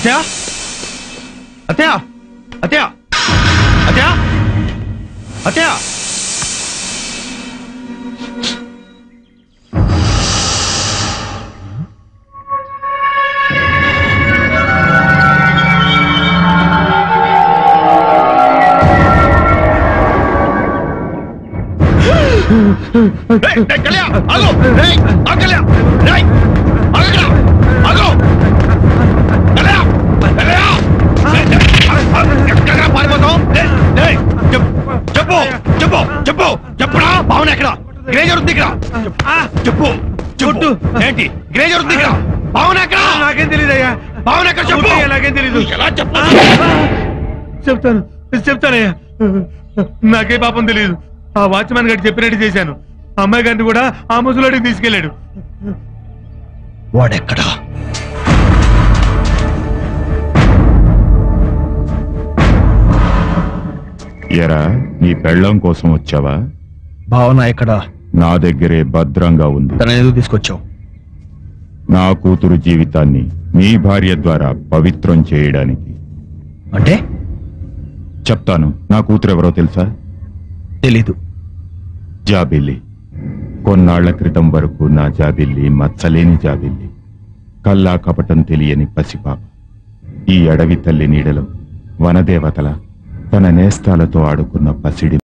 అత్తయ్య అత్తయ్య అత్తయ్య అత్తయ్య అత్తయ్య చెప్పు చెప్పు చెప్పు చెప్పురా భావన ఎక్కడ గ్రే జరుగుతుంది ఇక్కడ చెప్పు చెప్పు ఏంటి గ్రే జరుగుతుంది ఇక్కడ భావన ఎక్కడ నాకేం తెలియదయ్యా భావన ఎక్కడ చెప్పు నాకేం తెలియదు ఎలా చెప్పు చెప్తాను చెప్తానయ్యా నాకే పాపం తెలియదు ఆ వాచ్మెన్ గారికి చెప్పినట్టు చేశాను అమ్మాయి గారిని కూడా ఆ ముసలోడికి తీసుకెళ్లాడు వాడెక్కడా ఎరా నీ పెళ్ళం కోసం వచ్చావా భావన ఎక్కడా నా దగ్గరే భద్రంగా ఉంది తన ఎందుకు తీసుకొచ్చావు నా కూతురు జీవితాన్ని నీ భార్య ద్వారా పవిత్రం చేయడానికి అంటే చెప్తాను నా కూతురు ఎవరో తెలుసా తెలీదు జాబిల్లి కొన్నాళ్ల క్రితం వరకు నా జాబిల్లి మచ్చలేని జాబిల్లి కల్లా కపటం తెలియని పసిపాప ఈ అడవి తల్లి నీడలో వనదేవతల తన నేస్తాలతో ఆడుకున్న పసిడి